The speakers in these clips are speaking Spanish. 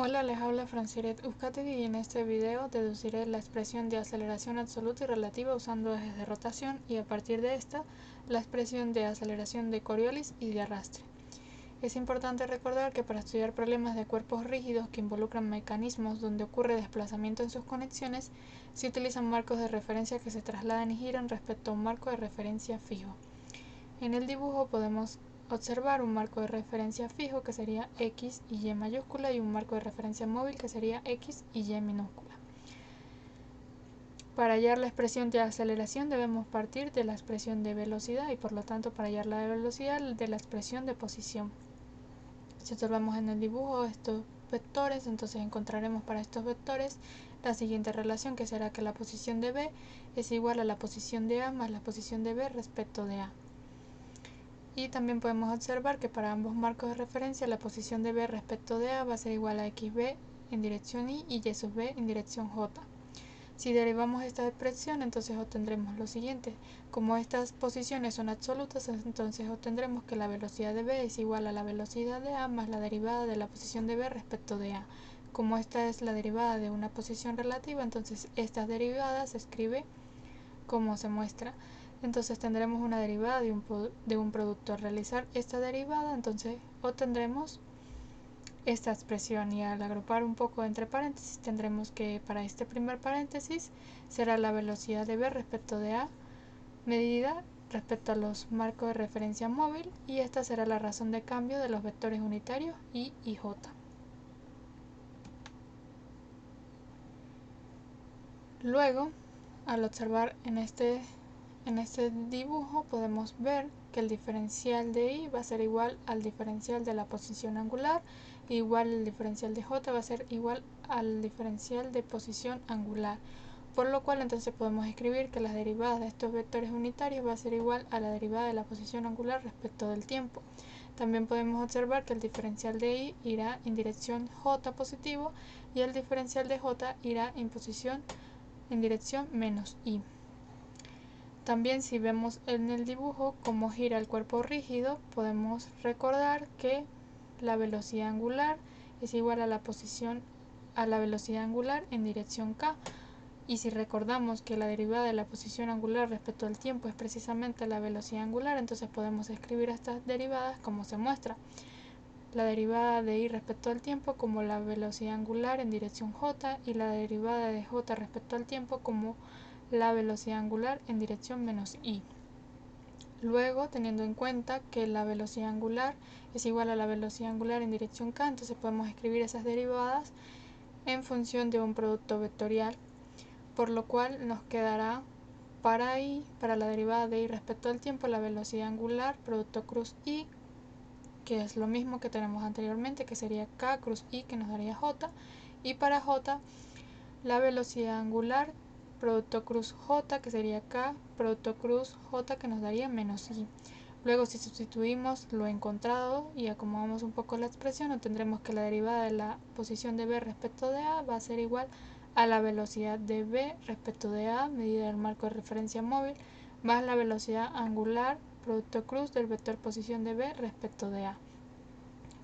Hola, les habla Franciret Uzcategui y en este video deduciré la expresión de aceleración absoluta y relativa usando ejes de rotación y a partir de esta la expresión de aceleración de Coriolis y de arrastre. Es importante recordar que para estudiar problemas de cuerpos rígidos que involucran mecanismos donde ocurre desplazamiento en sus conexiones, se utilizan marcos de referencia que se trasladan y giran respecto a un marco de referencia fijo. En el dibujo podemos observar un marco de referencia fijo que sería X y Y mayúscula y un marco de referencia móvil que sería X y Y minúscula. Para hallar la expresión de aceleración debemos partir de la expresión de velocidad y por lo tanto para hallar la velocidad de la expresión de posición. Si observamos en el dibujo estos vectores, entonces encontraremos para estos vectores la siguiente relación, que será que la posición de B es igual a la posición de A más la posición de B respecto de A. Y también podemos observar que para ambos marcos de referencia la posición de B respecto de A va a ser igual a XB en dirección Y y Y sub B en dirección J. Si derivamos esta expresión, entonces obtendremos lo siguiente. Como estas posiciones son absolutas, entonces obtendremos que la velocidad de B es igual a la velocidad de A más la derivada de la posición de B respecto de A. Como esta es la derivada de una posición relativa, entonces esta derivada se escribe como se muestra. Entonces tendremos una derivada de un producto. Al realizar esta derivada, entonces obtendremos esta expresión y al agrupar un poco entre paréntesis tendremos que para este primer paréntesis será la velocidad de B respecto de A medida respecto a los marcos de referencia móvil y esta será la razón de cambio de los vectores unitarios Y y J. Luego, al observar en este dibujo podemos ver que el diferencial de Y va a ser igual al diferencial de la posición angular, e igual el diferencial de J va a ser igual al diferencial de posición angular, por lo cual entonces podemos escribir que las derivadas de estos vectores unitarios va a ser igual a la derivada de la posición angular respecto del tiempo. También podemos observar que el diferencial de Y irá en dirección J positivo y el diferencial de J irá en dirección menos Y. También si vemos en el dibujo cómo gira el cuerpo rígido, podemos recordar que la velocidad angular es igual a la velocidad angular en dirección k. Y si recordamos que la derivada de la posición angular respecto al tiempo es precisamente la velocidad angular, entonces podemos escribir estas derivadas como se muestra. La derivada de Y respecto al tiempo como la velocidad angular en dirección j y la derivada de j respecto al tiempo como la velocidad angular en dirección menos Y. Luego, teniendo en cuenta que la velocidad angular es igual a la velocidad angular en dirección k, entonces podemos escribir esas derivadas en función de un producto vectorial, por lo cual nos quedará para la derivada de Y respecto al tiempo, la velocidad angular, producto cruz I, que es lo mismo que tenemos anteriormente, que sería k cruz I, que nos daría j, y para j, la velocidad angular, producto cruz j, que sería k, producto cruz j, que nos daría menos I. Luego, si sustituimos lo encontrado y acomodamos un poco la expresión, obtendremos que la derivada de la posición de B respecto de A va a ser igual a la velocidad de B respecto de A, medida del marco de referencia móvil, más la velocidad angular, producto cruz del vector posición de B respecto de A.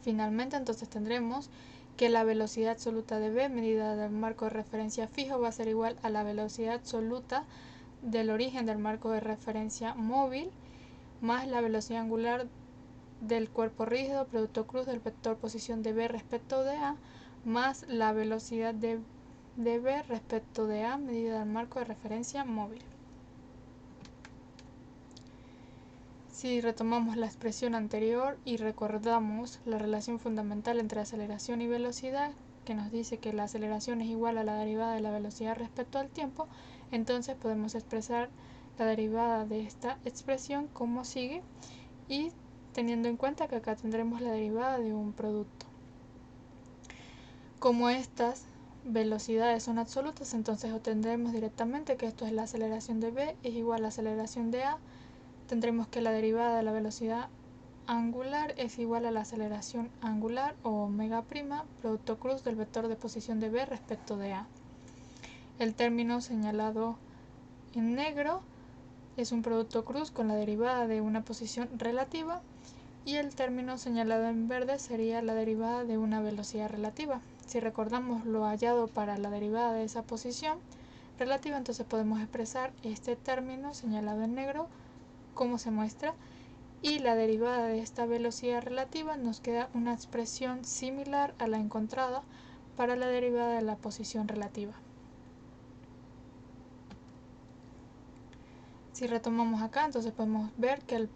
Finalmente, entonces tendremos que la velocidad absoluta de B, medida del marco de referencia fijo, va a ser igual a la velocidad absoluta del origen del marco de referencia móvil, más la velocidad angular del cuerpo rígido, producto cruz del vector posición de B respecto de A, más la velocidad de B respecto de A, medida del marco de referencia móvil. Si retomamos la expresión anterior y recordamos la relación fundamental entre aceleración y velocidad, que nos dice que la aceleración es igual a la derivada de la velocidad respecto al tiempo, entonces podemos expresar la derivada de esta expresión como sigue, y teniendo en cuenta que acá tendremos la derivada de un producto. Como estas velocidades son absolutas, entonces obtendremos directamente que esto es la aceleración de B es igual a la aceleración de A. Tendremos que la derivada de la velocidad angular es igual a la aceleración angular o omega prima, producto cruz del vector de posición de B respecto de A. El término señalado en negro es un producto cruz con la derivada de una posición relativa y el término señalado en verde sería la derivada de una velocidad relativa. Si recordamos lo hallado para la derivada de esa posición relativa, entonces podemos expresar este término señalado en negro como se muestra, y la derivada de esta velocidad relativa nos queda una expresión similar a la encontrada para la derivada de la posición relativa. Si retomamos acá, entonces podemos ver que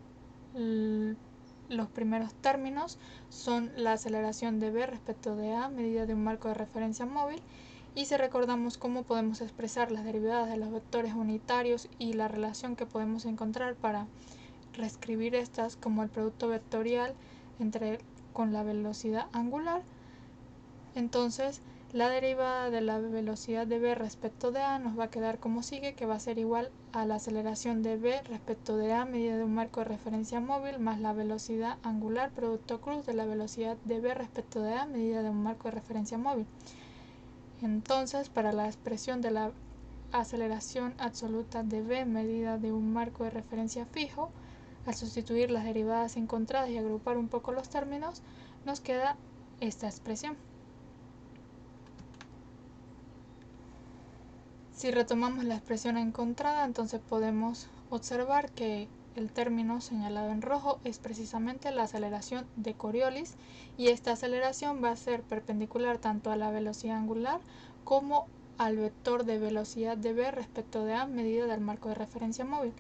los primeros términos son la aceleración de v respecto de a medida de un marco de referencia móvil, y si recordamos cómo podemos expresar las derivadas de los vectores unitarios y la relación que podemos encontrar para reescribir estas como el producto vectorial con la velocidad angular, entonces la derivada de la velocidad de v respecto de a nos va a quedar como sigue, que va a ser igual a la aceleración de v respecto de a medida de un marco de referencia móvil más la velocidad angular producto cruz de la velocidad de v respecto de a medida de un marco de referencia móvil. Entonces, para la expresión de la aceleración absoluta de v medida de un marco de referencia fijo, al sustituir las derivadas encontradas y agrupar un poco los términos, nos queda esta expresión. Si retomamos la expresión encontrada, entonces podemos observar que el término señalado en rojo es precisamente la aceleración de Coriolis, y esta aceleración va a ser perpendicular tanto a la velocidad angular como al vector de velocidad de v respecto de a medida del marco de referencia móvil.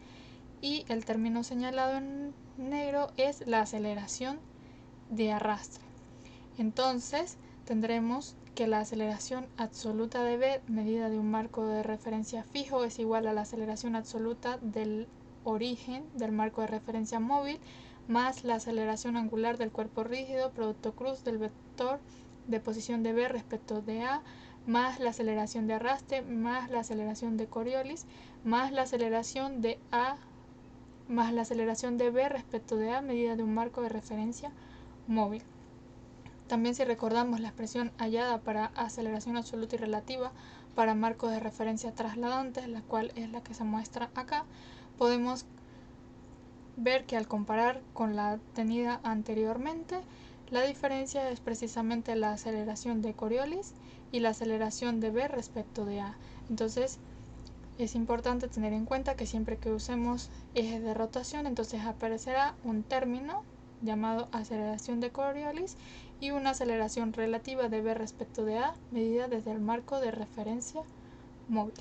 Y el término señalado en negro es la aceleración de arrastre. Entonces tendremos que la aceleración absoluta de v medida de un marco de referencia fijo es igual a la aceleración absoluta del origen del marco de referencia móvil más la aceleración angular del cuerpo rígido producto cruz del vector de posición de v respecto de a más la aceleración de arrastre más la aceleración de Coriolis más la aceleración de a más la aceleración de v respecto de a medida de un marco de referencia móvil. También, si recordamos la expresión hallada para aceleración absoluta y relativa para marcos de referencia trasladantes, la cual es la que se muestra acá, podemos ver que al comparar con la tenida anteriormente, la diferencia es precisamente la aceleración de Coriolis y la aceleración de v respecto de a. Entonces, es importante tener en cuenta que siempre que usemos ejes de rotación, entonces aparecerá un término llamado aceleración de Coriolis y una aceleración relativa de v respecto de a medida desde el marco de referencia móvil.